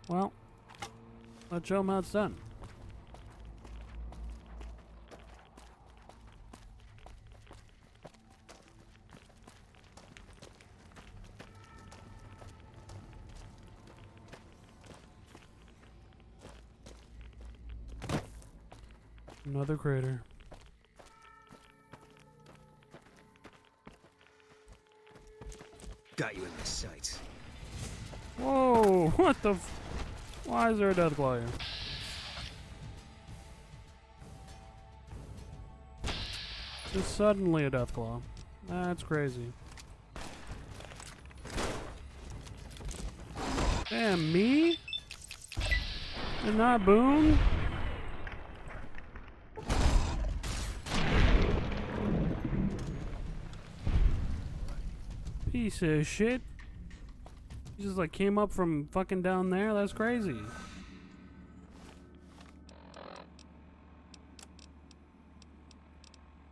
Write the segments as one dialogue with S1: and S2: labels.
S1: Well, let's show them how it's done. Another crater.
S2: Got you in my sights.
S1: Whoa! What the f— why is there a deathclaw here? Just suddenly a deathclaw. That's crazy. Damn, me? And not Boone? Piece of shit. He just like came up from fucking down there. That's crazy.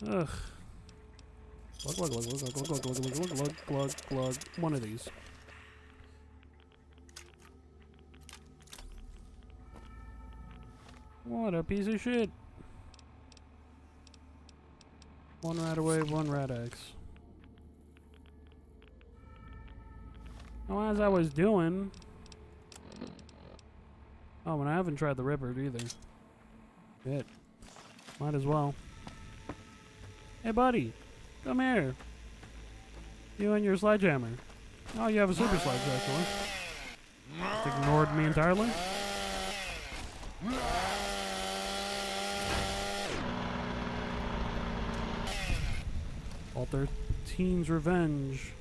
S1: Ugh. Glug. One of these. What a piece of shit. One rat away, one rat X. Oh, as I was doing. Oh, and I haven't tried the Ripper either. Shit. Might as well. Hey, buddy. Come here. You and your sledgehammer. Oh, you have a super sledge, actually. Just ignored me entirely. All 13's revenge.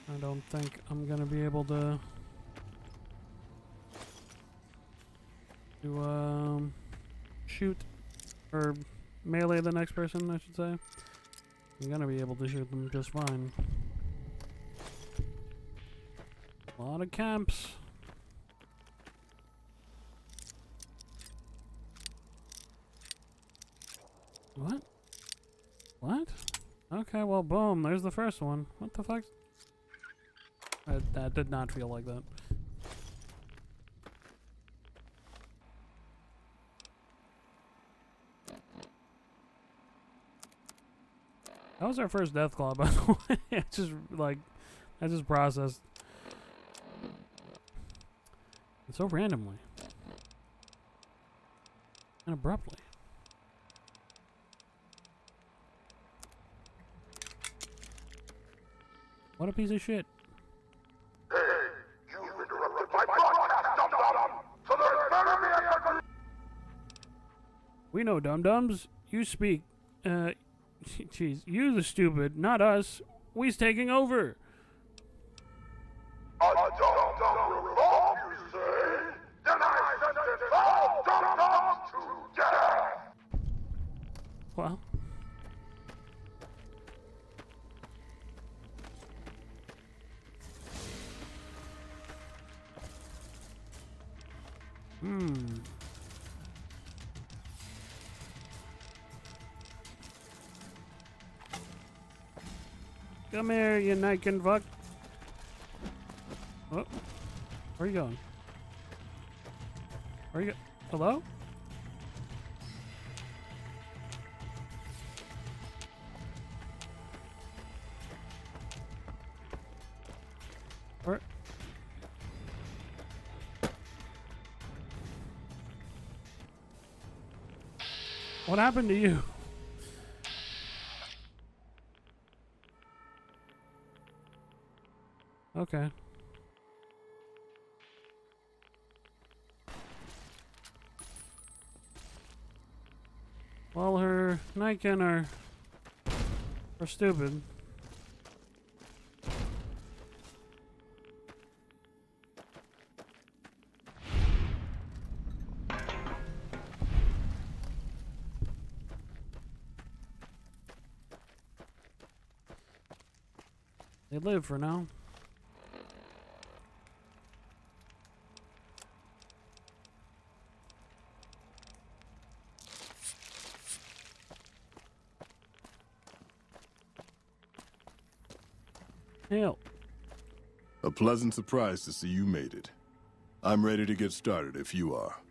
S1: I don't think I'm gonna be able to shoot or melee the next person, I should say. I'm gonna be able to shoot them just fine. A lot of camps. What? What? Okay, well, boom, there's the first one. What the fuck? That did not feel like that. That was our first deathclaw, by the way. It's just like, I just processed. And so randomly. And abruptly. What a piece of shit.
S3: Hey, you've interrupted my broadcast, dum-dum! So there's better be a—
S1: We know dum-dums. You speak. Jeez, you the stupid, not us. We's taking over.
S3: A dum-dum revolt, you say? Then I sentence all dum-dums to death!
S1: Well. Come here, you Niken fuck. Oh. Where are you going? Where are you go— hello? Where? What happened to you? Okay. Well, her Niken are stupid. They live for now. Hail.
S2: A pleasant surprise to see you made it. I'm ready to get started if you are.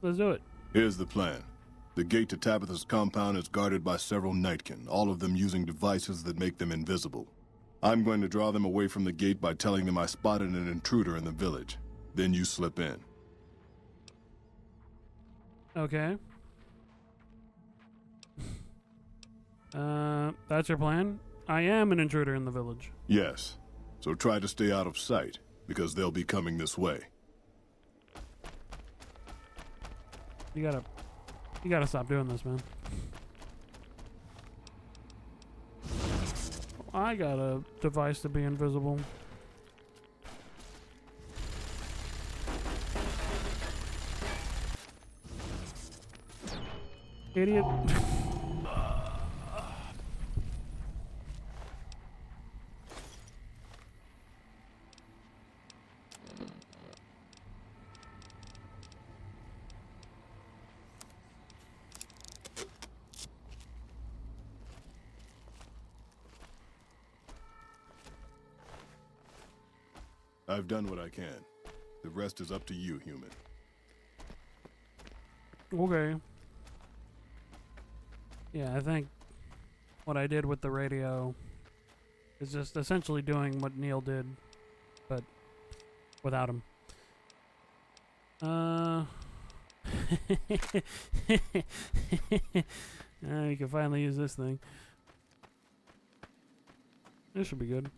S1: Let's do it.
S2: Here's the plan. The gate to Tabitha's compound is guarded by several Nightkin, all of them using devices that make them invisible. I'm going to draw them away from the gate by telling them I spotted an intruder in the village. Then you slip in.
S1: Okay. That's your plan? I am an intruder in the village.
S2: Yes. So try to stay out of sight, because they'll be coming this way.
S1: You gotta stop doing this, man. I got a device to be invisible. Idiot.
S2: I've done what I can. The rest is up to you, human.
S1: Okay. Yeah, I think what I did with the radio is just essentially doing what Neil did, but without him. You can finally use this thing. This should be good.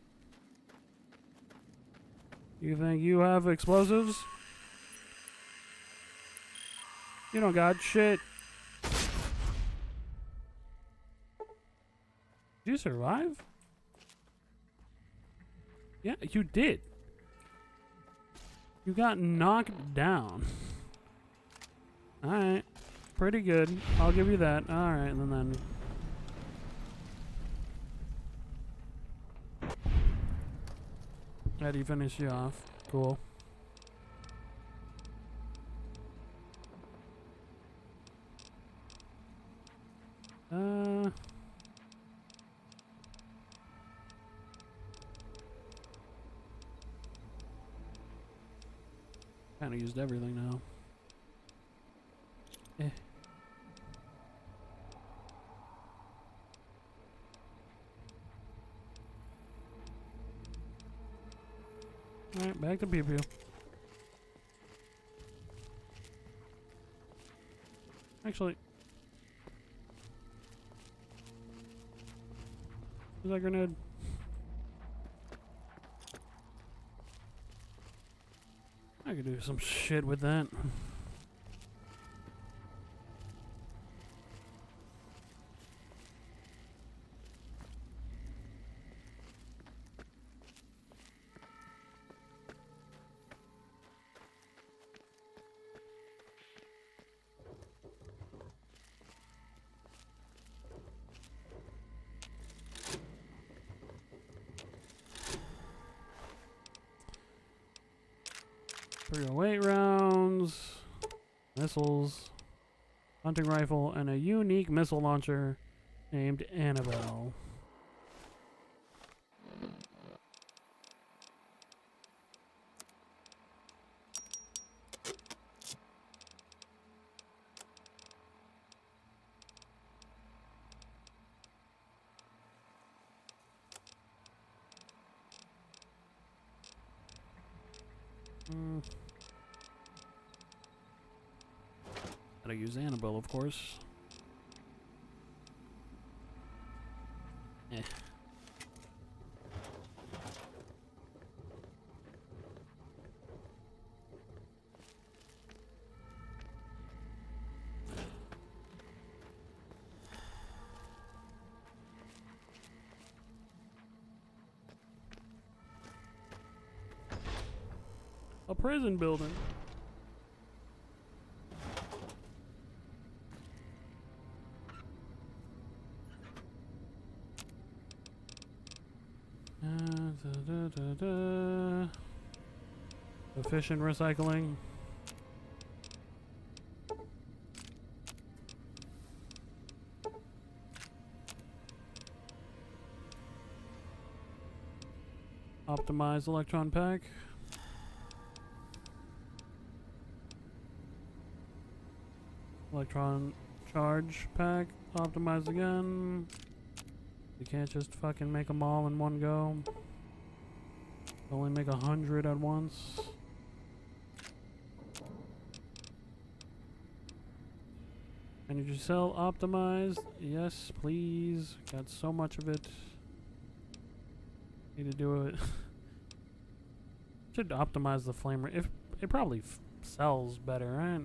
S1: You think you have explosives? You don't got shit. Did you survive? Yeah, you did. You got knocked down. Alright. Pretty good. I'll give you that. Alright, and then... How do you finish you off? Cool. Kinda used everything now. Eh. Alright, back to pew pew. Actually, where's that grenade? I could do some shit with that. .308 rounds, missiles, hunting rifle, and a unique missile launcher named Annabelle. Gotta use Annabelle, of course. Eh. A prison building. Efficient recycling. Optimize electron pack. Electron charge pack. Optimize again. You can't just fucking make them all in one go. Only make 100 at once. Energy cell optimized. Yes, please. Got so much of it. Need to do it. Should optimize the flame rate. If it probably sells better, right?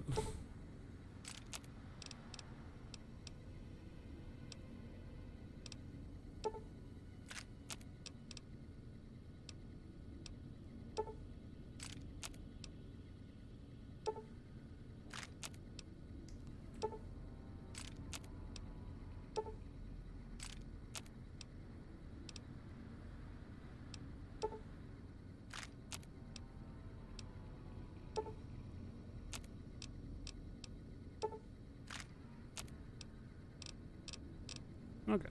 S1: Okay.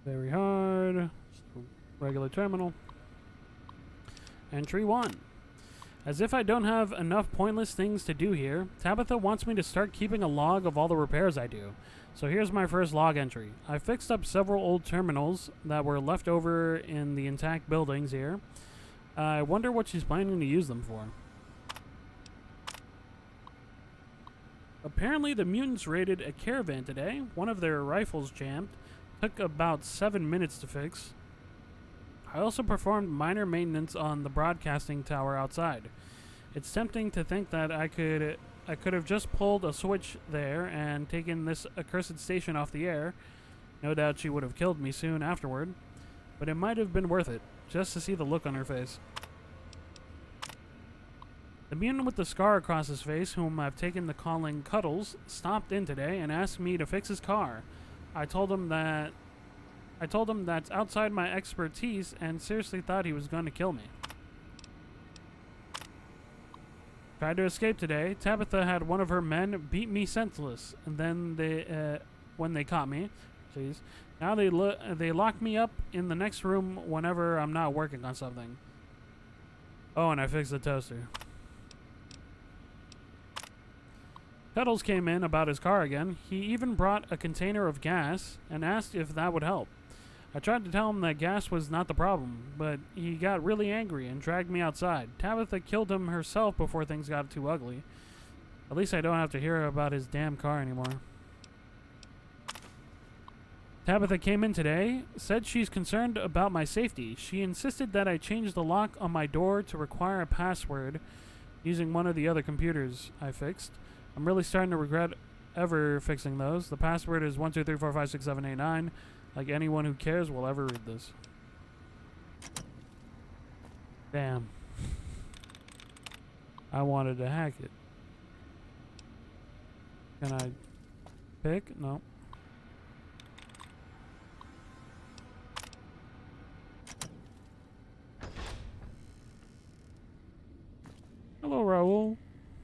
S1: Very hard. Regular terminal. Entry 1. As if I don't have enough pointless things to do here, Tabitha wants me to start keeping a log of all the repairs I do. So here's my first log entry. I fixed up several old terminals that were left over in the intact buildings here. I wonder what she's planning to use them for. Apparently the mutants raided a caravan today. One of their rifles jammed. Took about 7 minutes to fix. I also performed minor maintenance on the broadcasting tower outside. It's tempting to think that I could have just pulled a switch there and taken this accursed station off the air. No doubt she would have killed me soon afterward. But it might have been worth it, just to see the look on her face. The mutant with the scar across his face, whom I've taken to calling Cuddles, stopped in today and asked me to fix his car. I told him that's outside my expertise and seriously thought he was going to kill me. Tried to escape today. Tabitha had one of her men beat me senseless, and then when they caught me, now they lock me up in the next room whenever I'm not working on something. Oh, and I fixed the toaster. Cuddles came in about his car again. He even brought a container of gas and asked if that would help. I tried to tell him that gas was not the problem, but he got really angry and dragged me outside. Tabitha killed him herself before things got too ugly. At least I don't have to hear about his damn car anymore. Tabitha came in today, said she's concerned about my safety. She insisted that I change the lock on my door to require a password using one of the other computers I fixed. I'm really starting to regret ever fixing those. The password is 123456789. Like anyone who cares will ever read this. Damn. I wanted to hack it. Can I pick? No. Hello, Raul.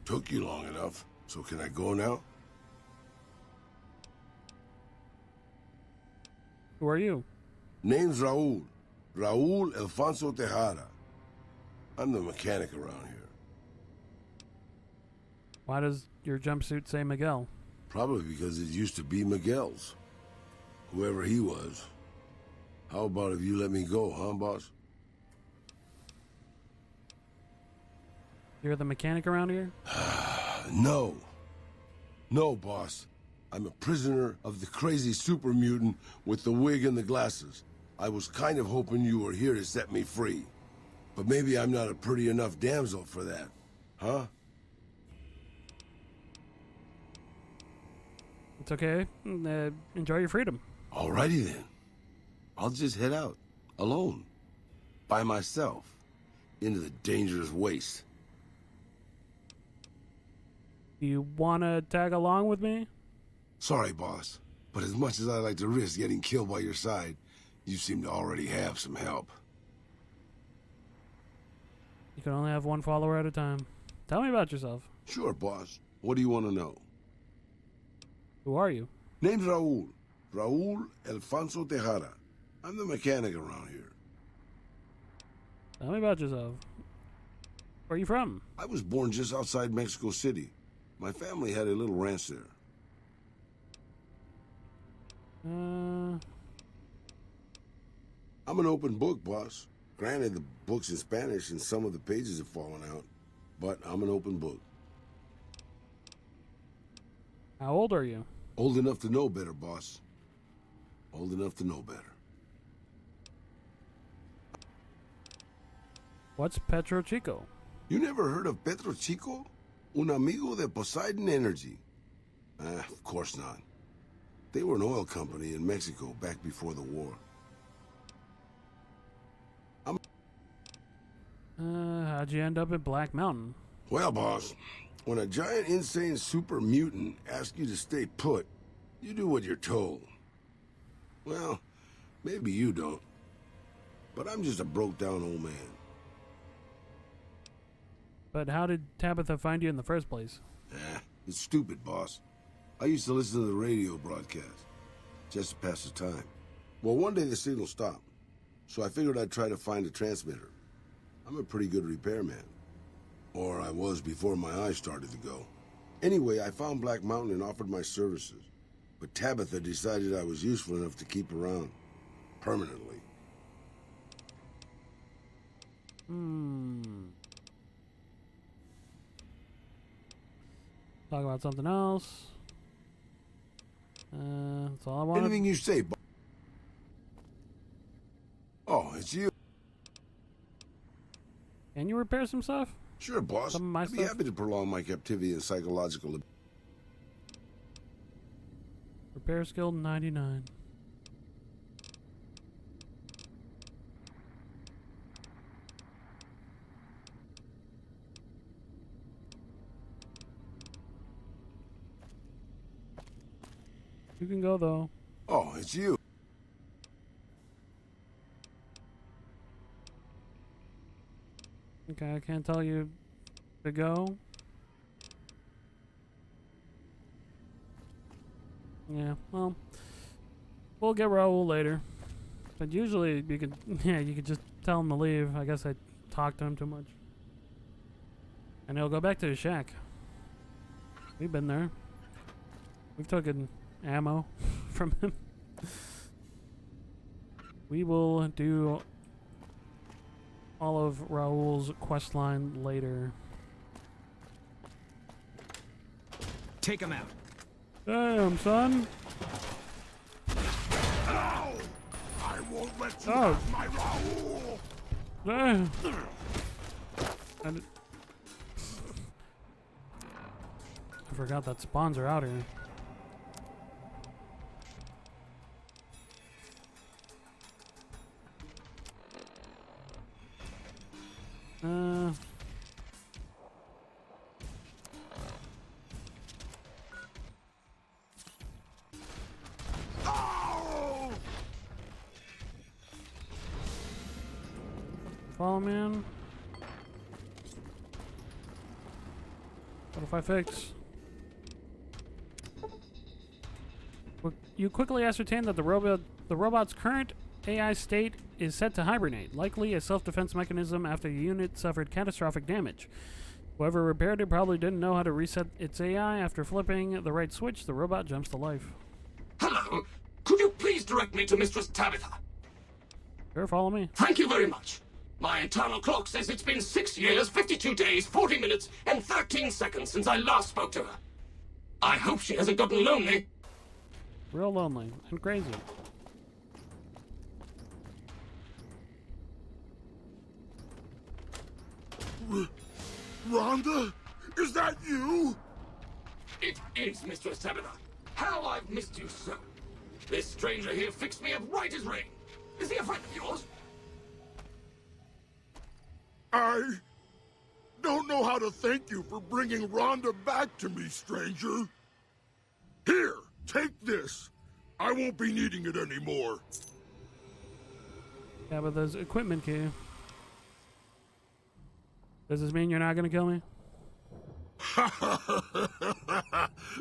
S4: Took you long enough. So can I go now?
S1: Who are you?
S4: Name's Raul. Raul Alfonso Tejada. I'm the mechanic around here.
S1: Why does your jumpsuit say Miguel?
S4: Probably because it used to be Miguel's. Whoever he was. How about if you let me go, huh, boss?
S1: You're the mechanic around here?
S4: No. No, boss. I'm a prisoner of the crazy super mutant with the wig and the glasses. I was kind of hoping you were here to set me free. But maybe I'm not a pretty enough damsel for that. Huh?
S1: It's okay. Enjoy your freedom.
S4: Alrighty then. I'll just head out. Alone. By myself. Into the dangerous waste.
S1: Do you want to tag along with me?
S4: Sorry, boss. But as much as I like to risk getting killed by your side, you seem to already have some help.
S1: You can only have one follower at a time. Tell me about yourself.
S4: Sure, boss. What do you want to know?
S1: Who are you?
S4: Name's Raul. Raul Alfonso Tejada. I'm the mechanic around here.
S1: Tell me about yourself. Where are you from?
S4: I was born just outside Mexico City. My family had a little ranch there. I'm an open book, boss. Granted, the book's in Spanish and some of the pages have fallen out, but I'm an open book.
S1: How old are you?
S4: Old enough to know better, boss. Old enough to know better.
S1: What's Petro Chico?
S4: You never heard of Petro Chico? Un amigo de Poseidon Energy. Of course not. They were an oil company in Mexico back before the war.
S1: How'd you end up at Black Mountain?
S4: Well, boss, when a giant insane super mutant asks you to stay put, you do what you're told. Well, maybe you don't. But I'm just a broke-down old man.
S1: But how did Tabitha find you in the first place?
S4: It's stupid, boss. I used to listen to the radio broadcast, just to pass the time. Well, one day the signal stopped, so I figured I'd try to find a transmitter. I'm a pretty good repairman. Or I was before my eyes started to go. Anyway, I found Black Mountain and offered my services. But Tabitha decided I was useful enough to keep around. Permanently.
S1: Talk about something else. That's all I wanted.
S4: Anything you say, boss. Oh, it's you.
S1: Can you repair some stuff?
S4: Sure, boss.
S1: Some of my
S4: I'd be
S1: stuff?
S4: happy to prolong my captivity and psychological...
S1: Repair skill 99. You can go though.
S4: Oh, it's you.
S1: Okay, I can't tell you to go. Yeah, well, we'll get Raul later. But usually you could, yeah, you could just tell him to leave. I guess I talked to him too much. And he'll go back to his shack. We've been there. We've taken ammo from him. We will do all of Raul's quest line later.
S5: Take him out.
S1: Damn, son.
S3: I won't let you
S1: Oh.
S3: have my Raoul!
S1: Damn. And I forgot that spawns are out here. Follow me in. What if I fix? You quickly ascertain that the robot's current AI state is set to hibernate, likely a self-defense mechanism after the unit suffered catastrophic damage. Whoever repaired it probably didn't know how to reset its AI. After flipping the right switch, the robot jumps to life.
S6: Hello. Could you please direct me to Mistress Tabitha?
S1: Sure, follow me.
S6: Thank you very much. My internal clock says it's been 6 years, 52 days, 40 minutes, and 13 seconds since I last spoke to her. I hope she hasn't gotten lonely.
S1: Real lonely and crazy.
S3: Rhonda? Is that you?
S6: It is, Mistress Tabitha. How I've missed you so. This stranger here fixed me up right as rain. Is he a friend of yours?
S3: I don't know how to thank you for bringing Rhonda back to me, stranger. Here, take this. I won't be needing it anymore.
S1: Yeah, but there's equipment key. Does this mean you're not gonna kill me?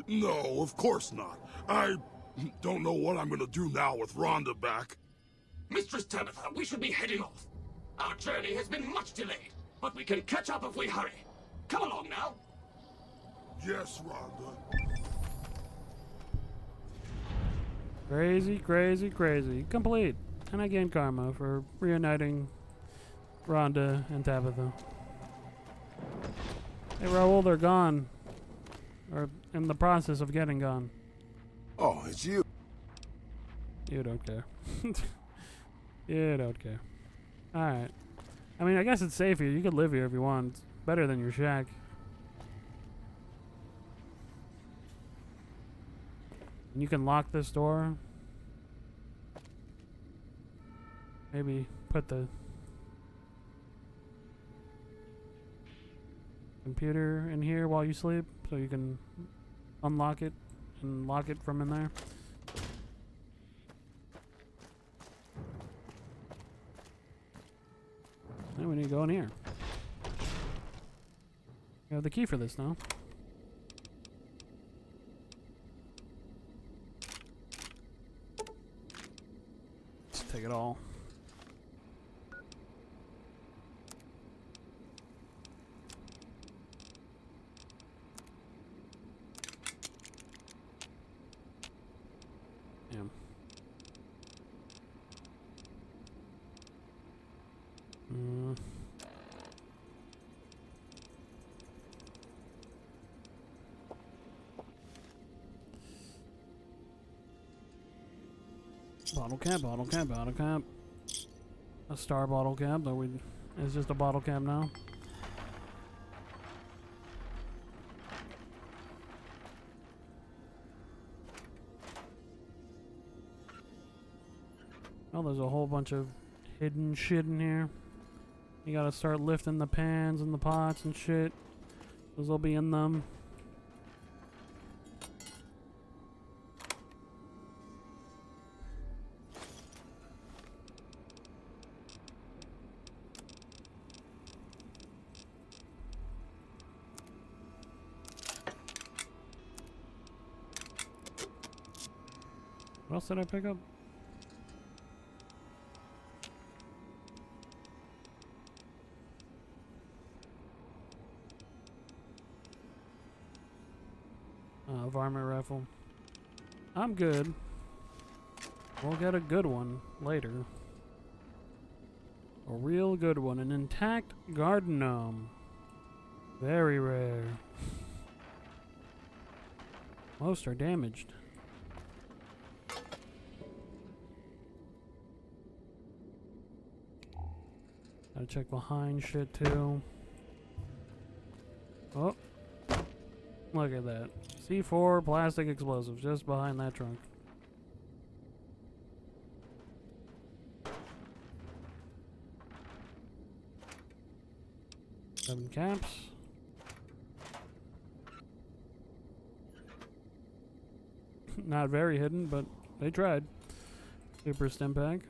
S3: No, of course not. I don't know what I'm gonna do now with Rhonda back.
S6: Mistress Tabitha, we should be heading off. Our journey has been much delayed, but we can catch up if we hurry. Come along now.
S3: Yes, Rhonda.
S1: Crazy, crazy, crazy. Complete. And I gain karma for reuniting Rhonda and Tabitha. Hey, Raoul, they're gone. Or in the process of getting gone.
S4: Oh, it's you.
S1: You don't care. You don't care. Alright. I mean, I guess it's safe here. You could live here if you want. It's better than your shack. And you can lock this door. Maybe put the computer in here while you sleep so you can unlock it and lock it from in there. Then we need to go in here. You have the key for this now. Let's take it all. Damn. Bottle cap, bottle cap, bottle cap. A star bottle cap, though it's just a bottle cap now. Oh, there's a whole bunch of hidden shit in here. You gotta start lifting the pans and the pots and shit. Those will be in them. What else did I pick up? Varmint rifle. I'm good. We'll get a good one later. A real good one. An intact garden gnome. Very rare. Most are damaged. Gotta check behind shit too. Oh. Look at that. C4 plastic explosives just behind that trunk. Seven caps. Not very hidden, but they tried. Super stim pack.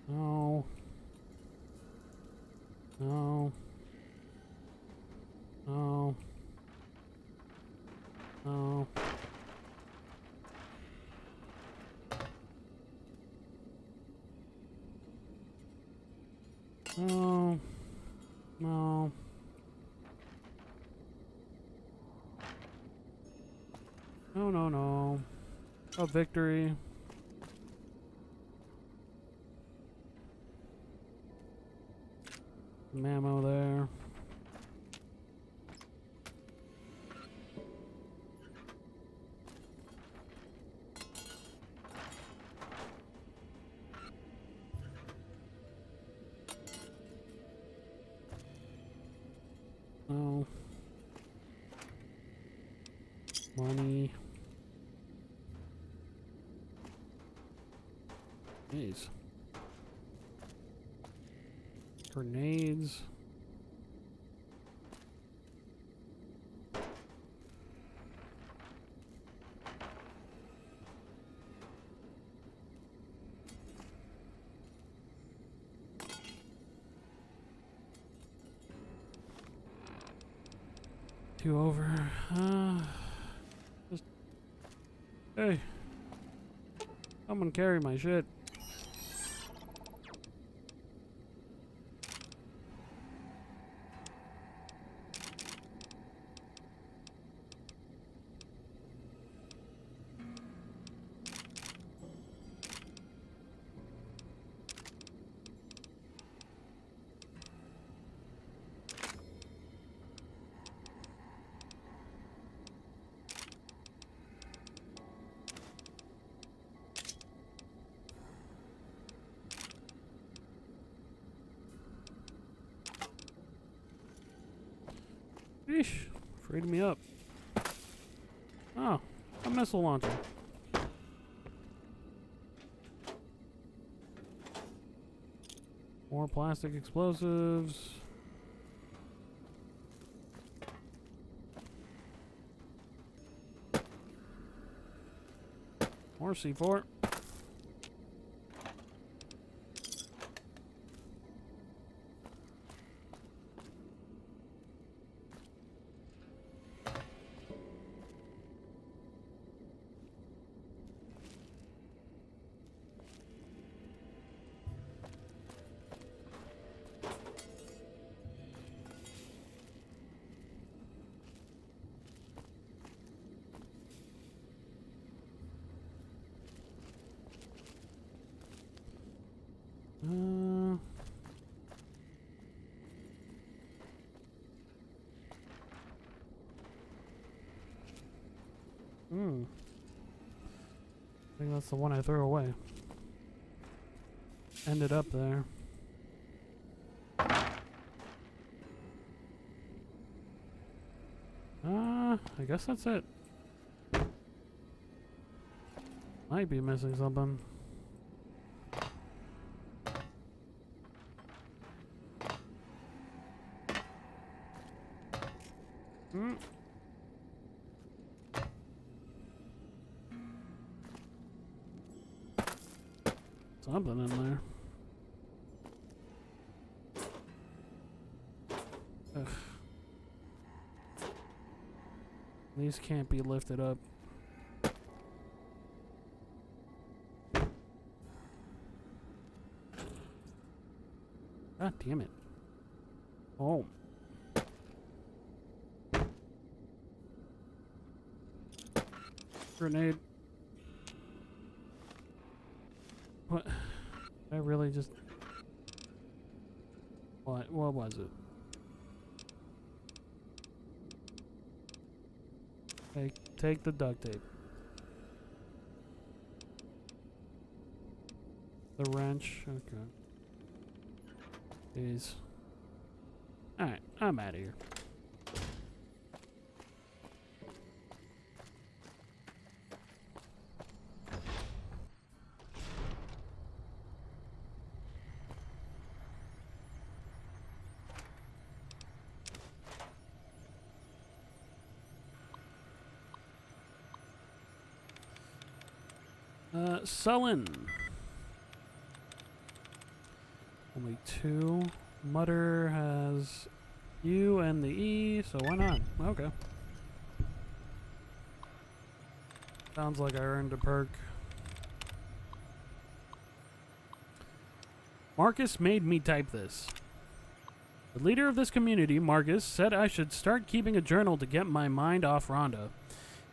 S1: No. No. No. No. No. No. No, no, no. A victory. Some ammo there. Money. Jeez. Grenades. Two over. Just, hey, someone carry my shit. Sheesh, freed me up. Oh, a missile launcher. More plastic explosives. More C4. I think that's the one I threw away. Ended up there. I guess that's it. Might be missing something. Something in there. Ugh. These can't be lifted up. God damn it. Oh. Grenade. What? I really just... What was it? Take the duct tape. The wrench. Okay. Jeez. Alright, I'm out of here. Sullen. Only two. Mutter has U and the E, so why not? Okay. Sounds like I earned a perk. Marcus made me type this. The leader of this community, Marcus, said I should start keeping a journal to get my mind off Rhonda.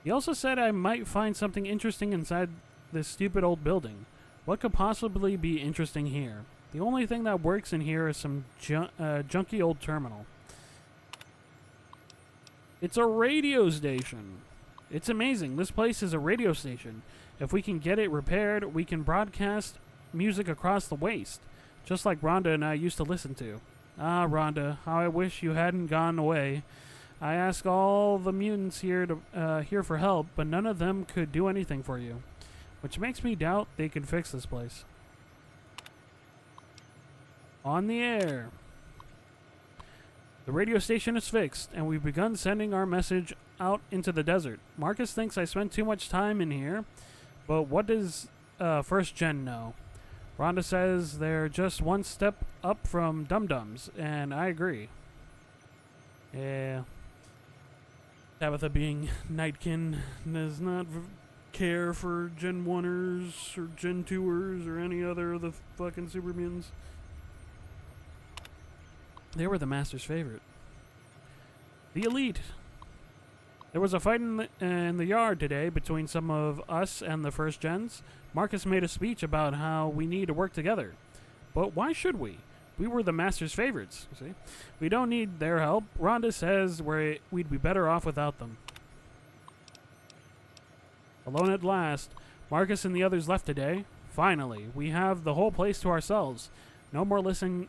S1: He also said I might find something interesting inside this stupid old building. What could possibly be interesting here? The only thing that works in here is some junky old terminal. It's a radio station. It's amazing. This place is a radio station. If we can get it repaired, we can broadcast music across the waste, just like Rhonda and I used to listen to. Ah, Rhonda, how I wish you hadn't gone away. I asked all the mutants here for help, but none of them could do anything for you, which makes me doubt they can fix this place. On the air. The radio station is fixed, and we've begun sending our message out into the desert. Marcus thinks I spent too much time in here, but what does First Gen know? Rhonda says they're just one step up from dum-dums, and I agree. Yeah. Tabitha, being Nightkin, does not care for Gen 1ers or Gen 2ers or any other of the fucking super mutants. They were the Master's favorite. The Elite. There was a fight in the yard today between some of us and the First Gens. Marcus made a speech about how we need to work together. But why should we? We were the Master's favorites, you see. We don't need their help. Rhonda says we'd be better off without them. Alone at last, Marcus and the others left today. Finally, we have the whole place to ourselves. No more listening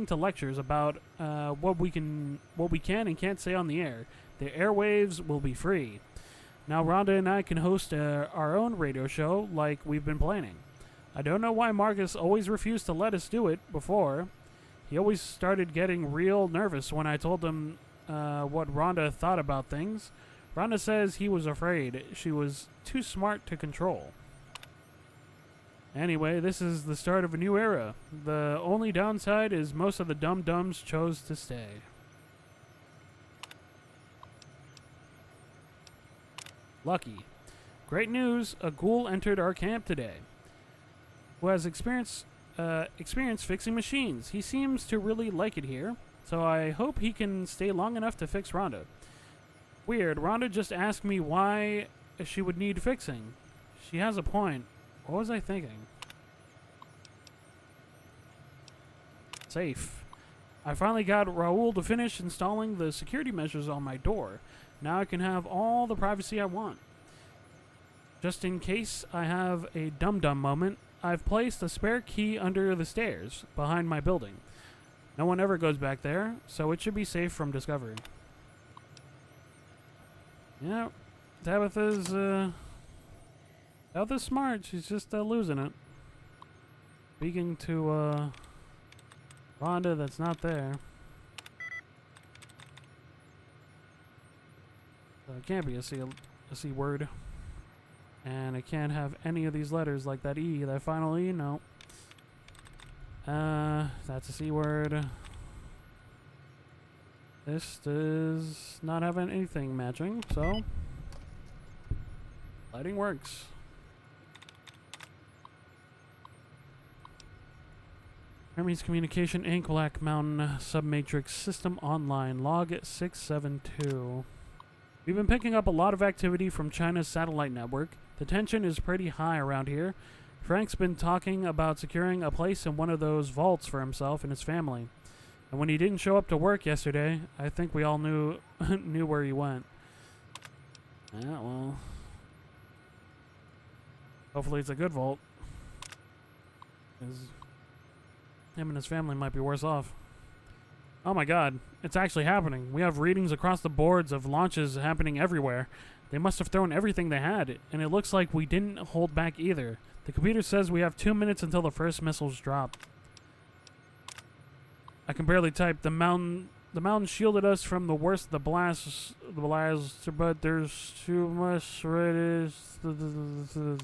S1: to lectures about what we can and can't say on the air. The airwaves will be free. Now Rhonda and I can host our own radio show like we've been planning. I don't know why Marcus always refused to let us do it before. He always started getting real nervous when I told him what Rhonda thought about things. Rhonda says he was afraid she was too smart to control. Anyway, this is the start of a new era. The only downside is most of the dum-dums chose to stay. Lucky. Great news, a ghoul entered our camp today, who has experience fixing machines. He seems to really like it here, so I hope he can stay long enough to fix Rhonda. Weird, Rhonda just asked me why she would need fixing. She has a point. What was I thinking? Safe. I finally got Raoul to finish installing the security measures on my door. Now I can have all the privacy I want. Just in case I have a dum-dum moment, I've placed a spare key under the stairs behind my building. No one ever goes back there, so it should be safe from discovery. Yeah, Tabitha's smart. She's just losing it. Speaking to Rhonda that's not there. So it can't be a C word. And it can't have any of these letters like that E, that final E, no. That's a C word. This does not have anything matching, so lighting works. Hermes Communication Inc. Black Mountain Submatrix System Online Log 672. We've been picking up a lot of activity from China's satellite network. The tension is pretty high around here. Frank's been talking about securing a place in one of those vaults for himself and his family. And when he didn't show up to work yesterday, I think we all knew where he went. Yeah, well, hopefully it's a good vault. 'Cause him and his family might be worse off. Oh my god, it's actually happening. We have readings across the boards of launches happening everywhere. They must have thrown everything they had, and it looks like we didn't hold back either. The computer says we have 2 minutes until the first missiles drop. I can barely type. The mountain shielded us from the worst of the blasts, but there's too much radiation.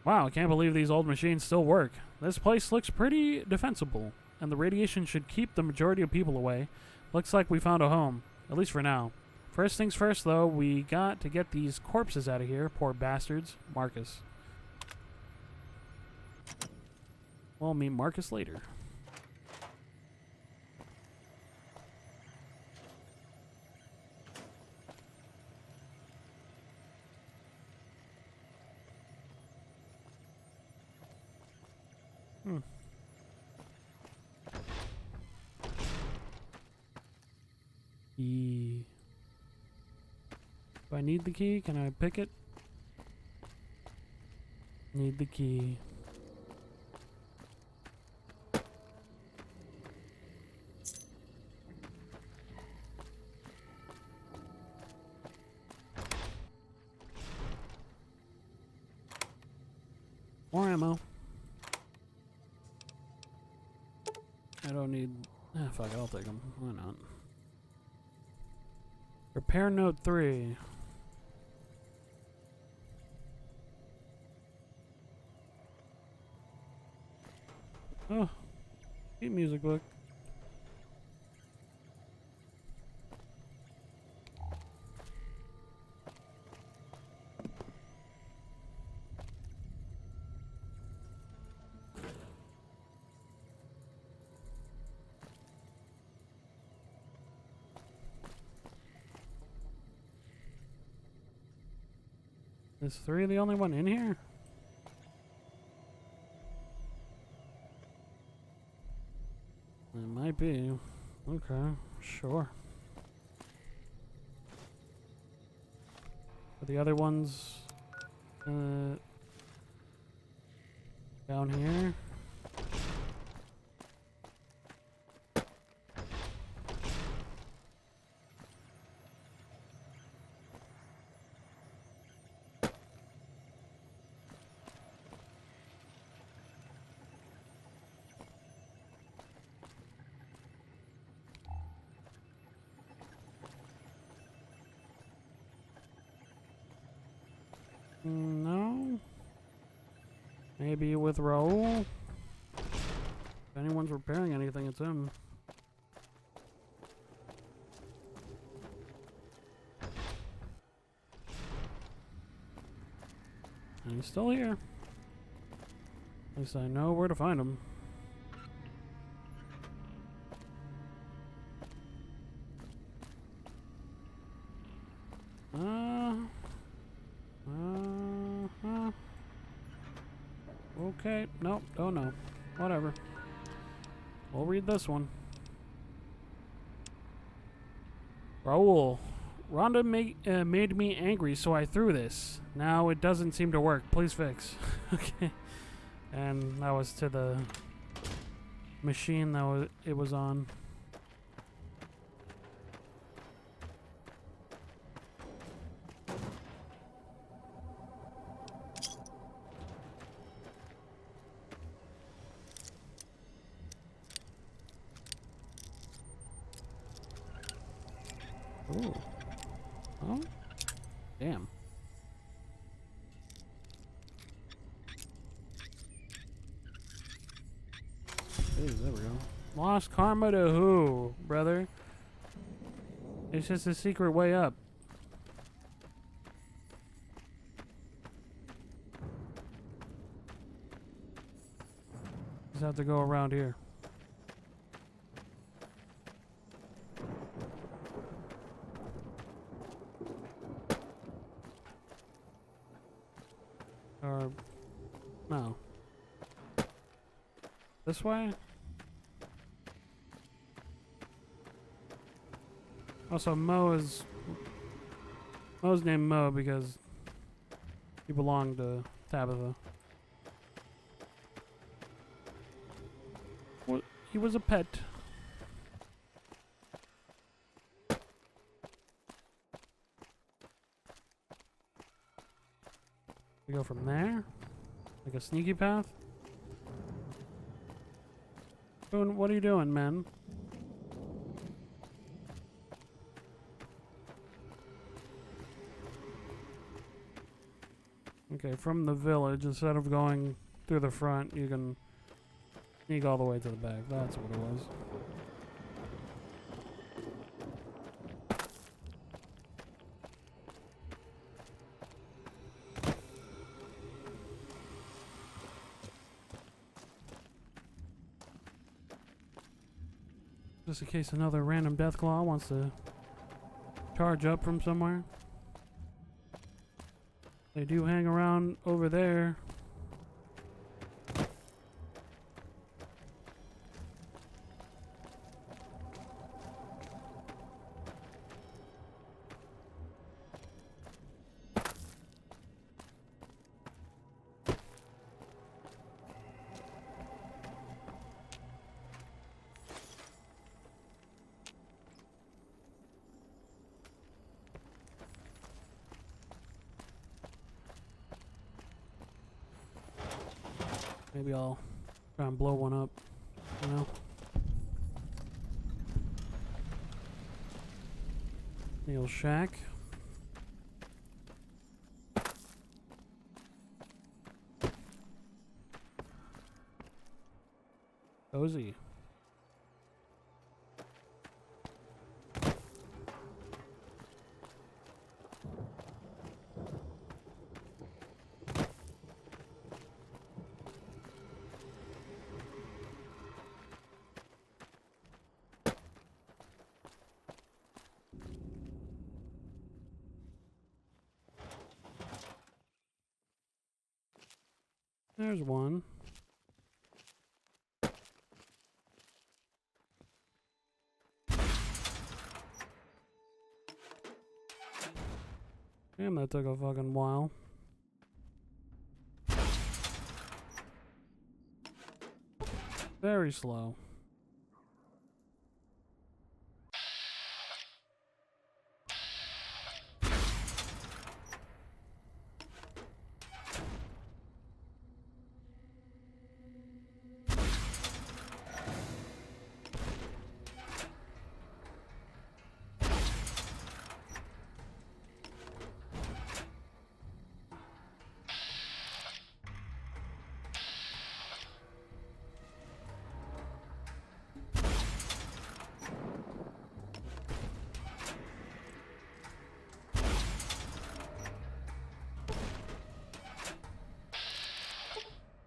S1: Wow, I can't believe these old machines still work. This place looks pretty defensible, and the radiation should keep the majority of people away. Looks like we found a home, at least for now. First things first, though, we got to get these corpses out of here. Poor bastards. Marcus. We'll meet Marcus later. Do I need the key? Can I pick it? Need the key. More ammo. I don't need... fuck it, I'll take them. Why not? Repair note 3. Oh. Keep music book. Is 3 the only one in here? It might be. Okay, sure. Are the other ones down here? No. Maybe with Raoul? If anyone's repairing anything, it's him. And he's still here. At least I know where to find him. Okay, nope, don't know. Whatever. We'll read this one. Raoul. Rhonda made me angry, so I threw this. Now it doesn't seem to work. Please fix. Okay. And that was to the machine that it was on. Ooh. Oh? Damn. Hey, there we go. Lost karma to who, brother? It's just a secret way up. Just have to go around here. Or no. This way? Also, Mo's named Mo because he belonged to Tabitha. What? He was a pet. We go from there? Like a sneaky path? Boone, what are you doing, man? Okay, from the village, instead of going through the front, you can sneak all the way to the back. That's what it was. Just in case another random Deathclaw wants to charge up from somewhere. They do hang around over there. Maybe I'll try and blow one up, you know? The old shack. Cozy. There's one. Damn, that took a fucking while. Very slow.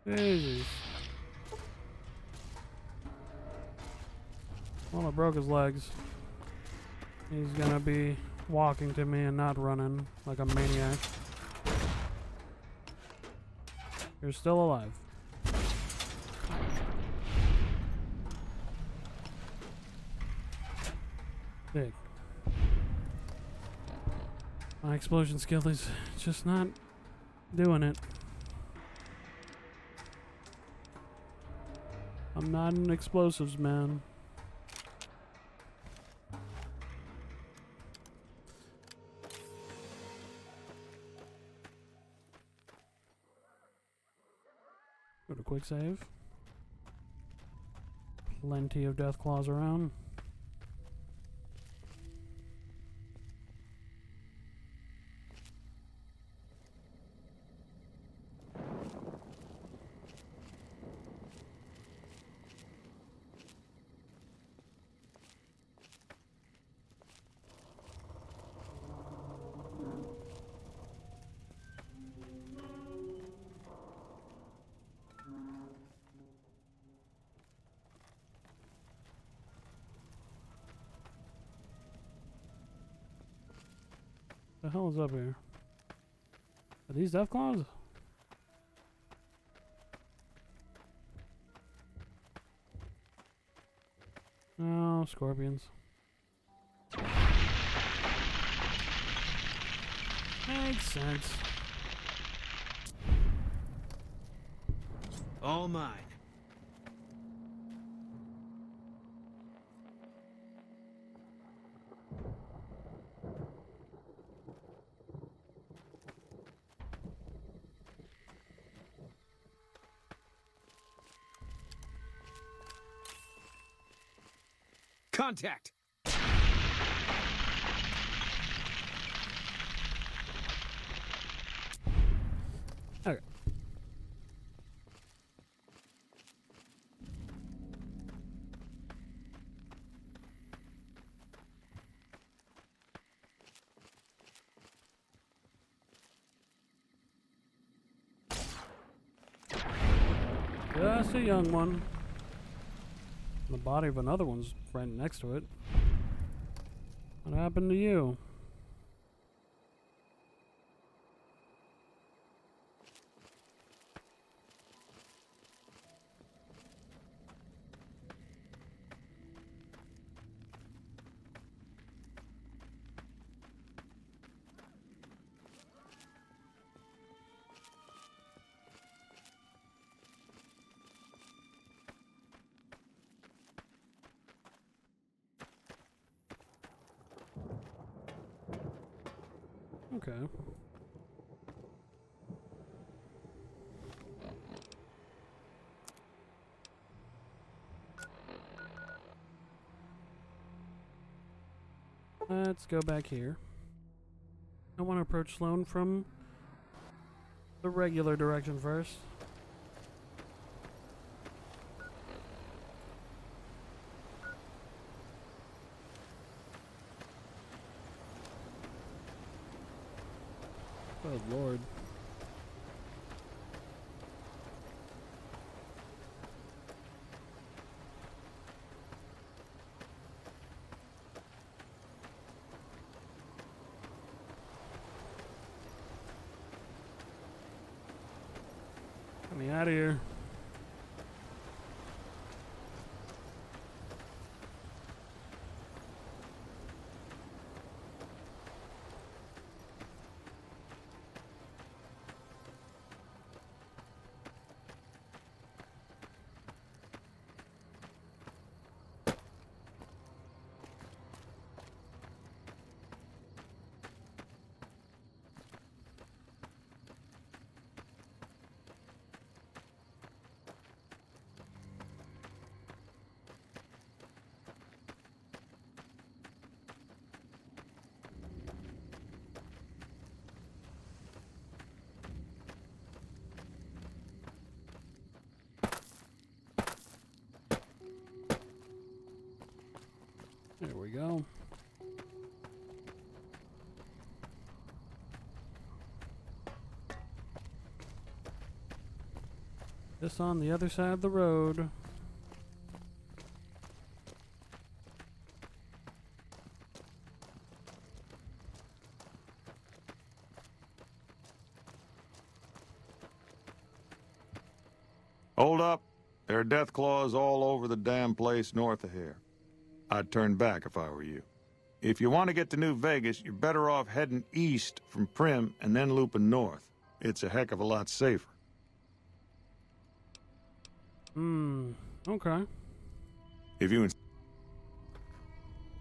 S1: Jesus. Well, I broke his legs. He's gonna be walking to me and not running like a maniac. You're still alive. Dick. My explosion skill is just not doing it. I'm not an explosives man. Go to quick save. Plenty of death claws around. The hell is up here? Are these death claws? No, scorpions. Makes sense.
S5: All mine. Contact!
S1: Okay. Just a young one. The body of another one's right next to it. What happened to you? Okay. Let's go back here. I want to approach Sloan from the regular direction first. Oh, Lord. Get me out of here. There we go. Just on the other side of the road.
S7: Hold up. There are death claws all over the damn place north of here. I'd turn back if I were you. If you want to get to New Vegas, you're better off heading east from Prim and then looping north. It's a heck of a lot safer.
S1: Okay.
S7: If you...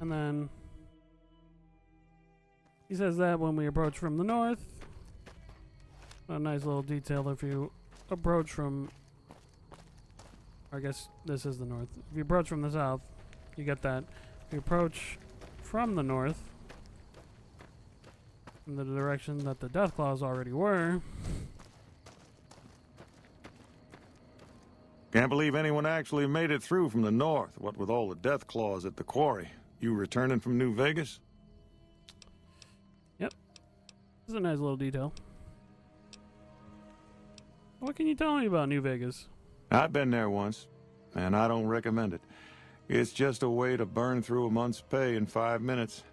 S1: And then he says that when we approach from the north. A nice little detail if you approach from... I guess this is the north. If you approach from the south, you get that. If you approach from the north, in the direction that the death claws already were.
S7: Can't believe anyone actually made it through from the north, what with all the death claws at the quarry. You returning from New Vegas?
S1: Yep. This is a nice little detail. What can you tell me about New Vegas?
S7: I've been there once, and I don't recommend it. It's just a way to burn through a month's pay in 5 minutes.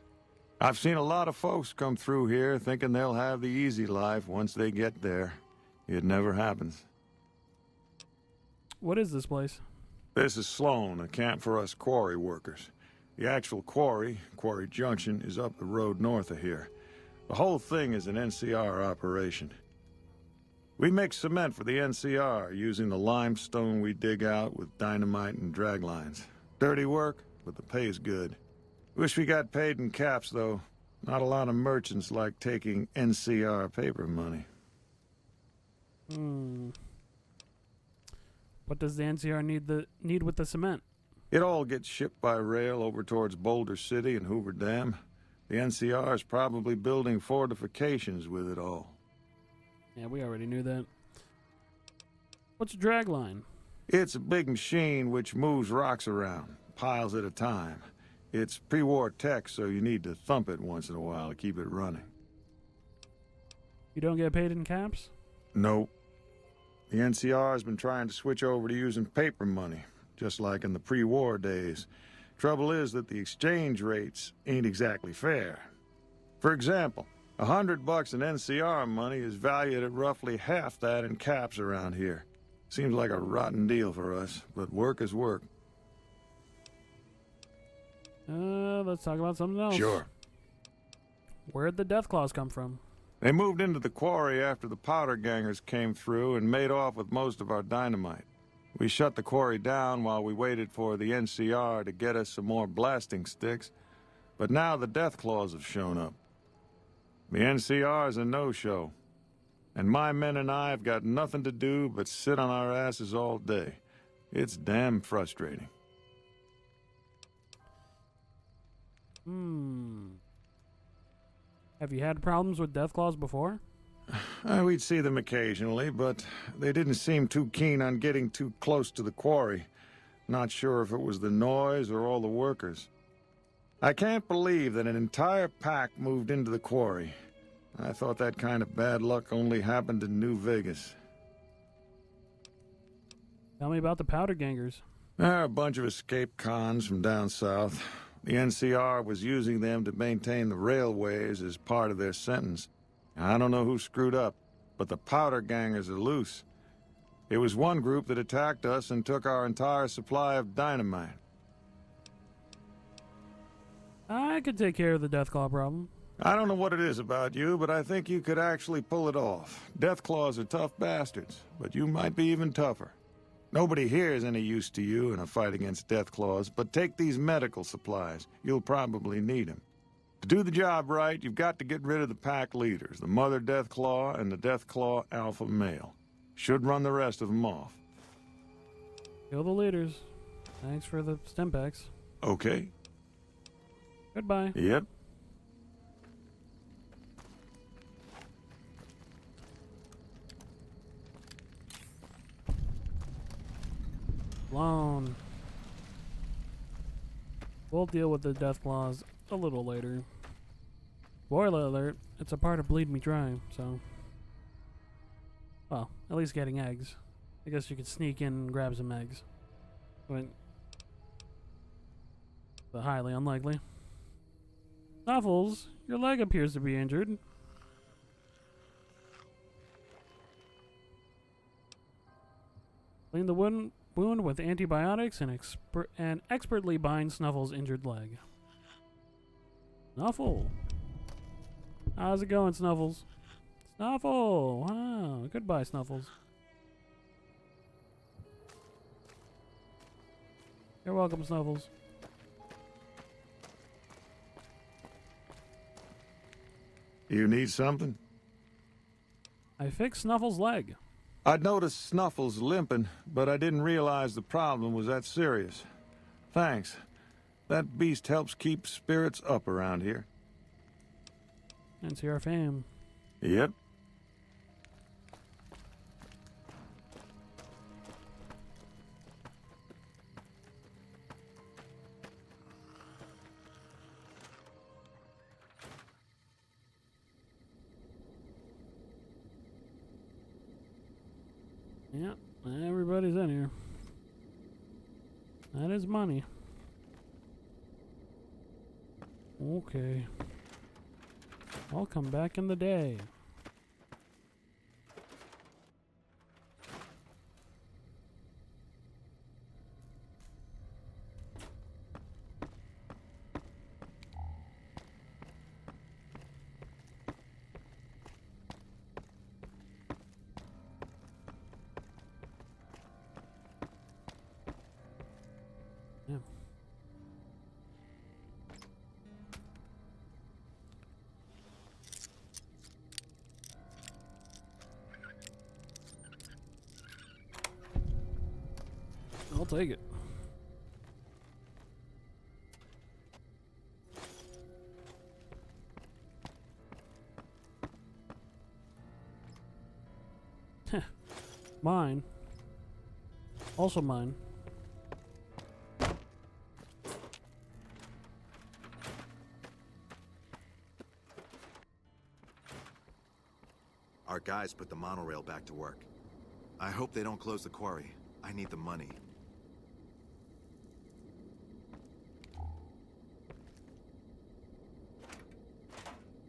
S7: I've seen a lot of folks come through here thinking they'll have the easy life once they get there. It never happens.
S1: What is this place?
S7: This is Sloan, a camp for us quarry workers. The actual quarry, Quarry Junction, is up the road north of here. The whole thing is an NCR operation. We make cement for the NCR using the limestone we dig out with dynamite and drag lines. Dirty work, but the pay's good. Wish we got paid in caps, though. Not a lot of merchants like taking NCR paper money.
S1: What does the NCR need with the cement?
S7: It all gets shipped by rail over towards Boulder City and Hoover Dam. The NCR is probably building fortifications with it all.
S1: Yeah, we already knew that. What's a drag line?
S7: It's a big machine which moves rocks around, piles at a time. It's pre-war tech, so you need to thump it once in a while to keep it running.
S1: You don't get paid in caps?
S7: Nope. The NCR has been trying to switch over to using paper money, just like in the pre-war days. Trouble is that the exchange rates ain't exactly fair. For example, $100 in NCR money is valued at roughly half that in caps around here. Seems like a rotten deal for us, but work is work.
S1: Let's talk about something else.
S7: Sure.
S1: Where'd the death claws come from?
S7: They moved into the quarry after the powder gangers came through and made off with most of our dynamite. We shut the quarry down while we waited for the NCR to get us some more blasting sticks, but now the death claws have shown up. The NCR is a no-show, and my men and I have got nothing to do but sit on our asses all day. It's damn frustrating.
S1: Have you had problems with Deathclaws before?
S7: We'd see them occasionally, but they didn't seem too keen on getting too close to the quarry. Not sure if it was the noise or all the workers. I can't believe that an entire pack moved into the quarry. I thought that kind of bad luck only happened in New Vegas.
S1: Tell me about the powder gangers.
S7: They're a bunch of escaped cons from down south. The NCR was using them to maintain the railways as part of their sentence. I don't know who screwed up, but the powder gangers are loose. It was one group that attacked us and took our entire supply of dynamite.
S1: I could take care of the Deathclaw problem.
S7: I don't know what it is about you, but I think you could actually pull it off. Deathclaws are tough bastards, but you might be even tougher. Nobody here is any use to you in a fight against Deathclaws, but take these medical supplies. You'll probably need them. To do the job right, you've got to get rid of the pack leaders, the Mother Deathclaw and the Deathclaw Alpha Male. Should run the rest of them off.
S1: Kill the leaders. Thanks for the stim packs.
S7: Okay.
S1: Goodbye.
S7: Yep.
S1: Alone. We'll deal with the Deathclaws a little later. Spoiler alert, it's a part of Bleed Me Dry, so... Well, at least getting eggs. I guess you could sneak in and grab some eggs. But highly unlikely. Snuffles, your leg appears to be injured. Clean the wound with antibiotics and expertly bind Snuffles' injured leg. Snuffle! How's it going, Snuffles? Snuffle! Wow, goodbye, Snuffles. You're welcome, Snuffles.
S7: You need something?
S1: I fixed Snuffles' leg.
S7: I'd noticed Snuffles limping, but I didn't realize the problem was that serious. Thanks. That beast helps keep spirits up around here.
S1: And see our fame.
S7: Yep.
S1: Yep, everybody's in here. That is money. Okay. I'll come back in the day. Yeah. I'll take it. Mine. Also mine.
S8: Our guys put the monorail back to work. I hope they don't close the quarry. I need the money.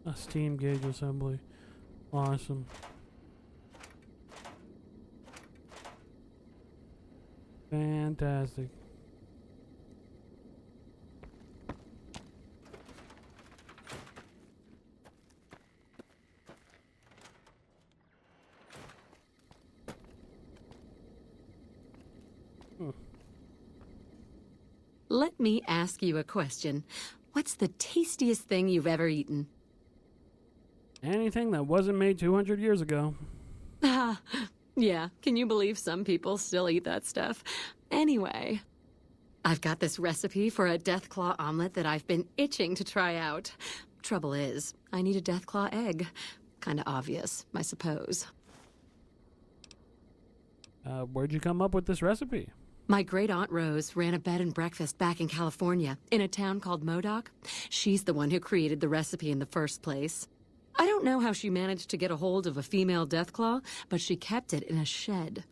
S1: A steam gauge assembly. Awesome. Fantastic.
S9: Let me ask you a question. What's the tastiest thing you've ever eaten?
S1: Anything that wasn't made 200 years ago.
S9: Yeah, can you believe some people still eat that stuff? Anyway, I've got this recipe for a Deathclaw omelet that I've been itching to try out. Trouble is, I need a Deathclaw egg. Kinda obvious, I suppose.
S1: Where'd you come up with this recipe?
S9: My great-aunt Rose ran a bed and breakfast back in California, in a town called Modoc. She's the one who created the recipe in the first place. I don't know how she managed to get a hold of a female Deathclaw, but she kept it in a shed.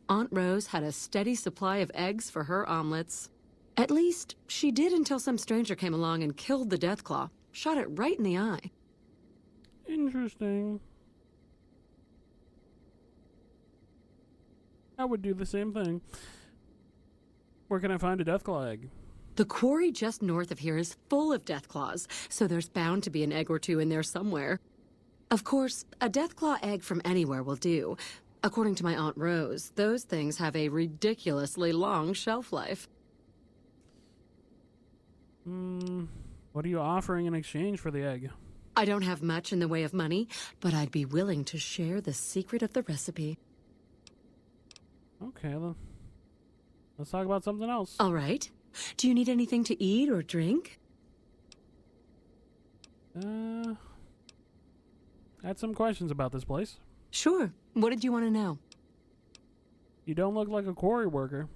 S9: Aunt Rose had a steady supply of eggs for her omelets. At least, she did until some stranger came along and killed the Deathclaw, shot it right in the eye.
S1: Interesting. I would do the same thing. Where can I find a Deathclaw egg?
S9: The quarry just north of here is full of Deathclaws, so there's bound to be an egg or two in there somewhere. Of course, a Deathclaw egg from anywhere will do. According to my Aunt Rose, those things have a ridiculously long shelf life.
S1: What are you offering in exchange for the egg?
S9: I don't have much in the way of money, but I'd be willing to share the secret of the recipe.
S1: Okay, then. Let's talk about something else.
S9: All right. Do you need anything to eat or drink?
S1: I had some questions about this place.
S9: Sure. What did you want to know?
S1: You don't look like a quarry worker.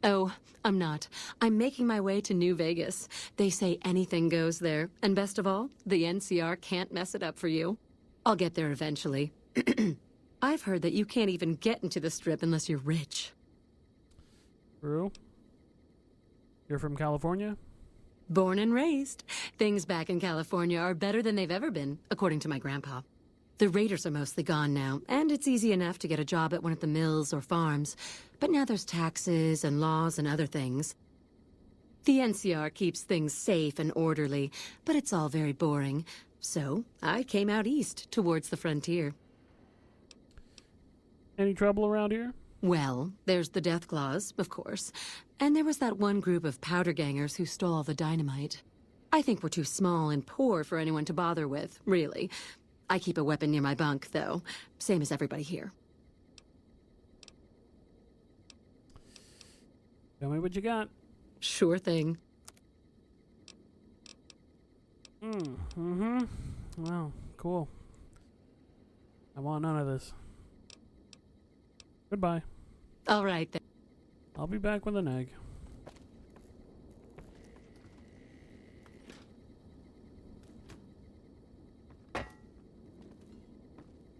S9: Oh, I'm not. I'm making my way to New Vegas. They say anything goes there. And best of all, the NCR can't mess it up for you. I'll get there eventually. I've heard that you can't even get into the Strip unless you're rich.
S1: True. You're from California?
S9: Born and raised. Things back in California are better than they've ever been, according to my grandpa. The raiders are mostly gone now, and it's easy enough to get a job at one of the mills or farms. But now there's taxes and laws and other things. The NCR keeps things safe and orderly, but it's all very boring. So I came out east, towards the frontier.
S1: Any trouble around here?
S9: Well, there's the Deathclaws, of course. And there was that one group of powder gangers who stole all the dynamite. I think we're too small and poor for anyone to bother with, really. I keep a weapon near my bunk, though. Same as everybody here.
S1: Tell me what you got.
S9: Sure thing.
S1: Well, cool. I want none of this. Goodbye.
S9: All right, then.
S1: I'll be back with an egg.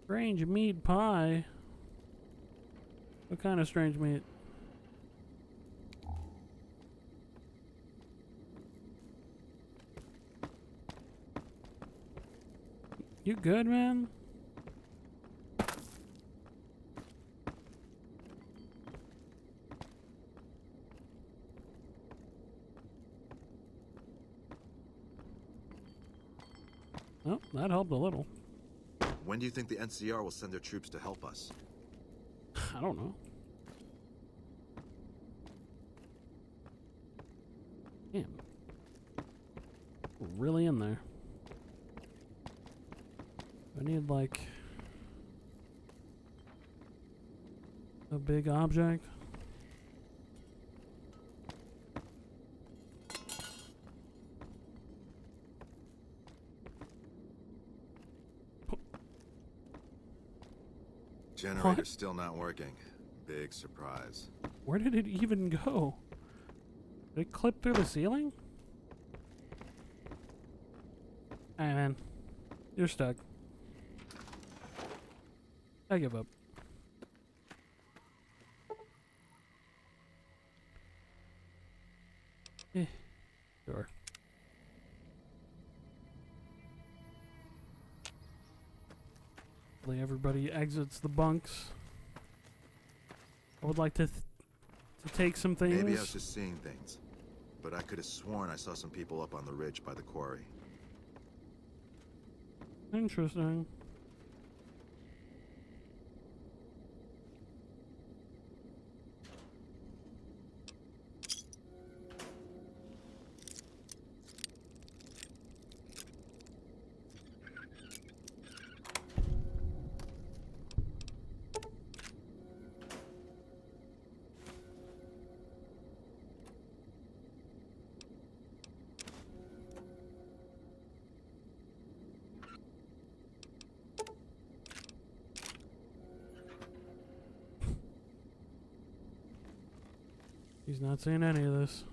S1: Strange meat pie? What kind of strange meat? You good, man? Oh, that helped a little.
S8: When do you think the NCR will send their troops to help us?
S1: I don't know. Damn. We're really in there. I need, like, a big object.
S8: Generator's still not working. Big surprise.
S1: Where did it even go? Did it clip through the ceiling? Hey man, you're stuck. I give up. Sure. Hopefully everybody exits the bunks. I would like to take some things.
S8: Maybe I was just seeing things, but I could have sworn I saw some people up on the ridge by the quarry.
S1: Interesting. He's not seeing any of this.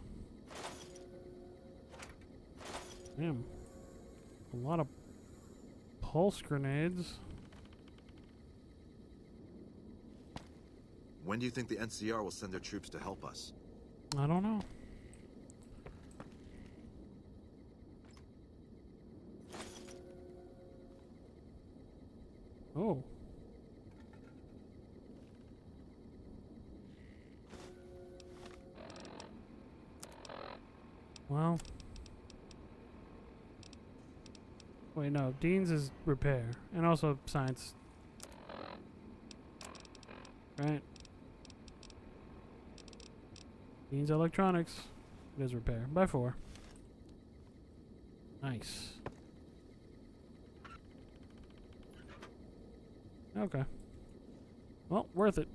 S1: Damn. A lot of pulse grenades.
S8: When do you think the NCR will send their troops to help us?
S1: I don't know. Oh. Well. Wait, no. Dean's is repair. And also science. Right? Dean's electronics. It is repair. By 4. Nice. Okay. Well, worth it.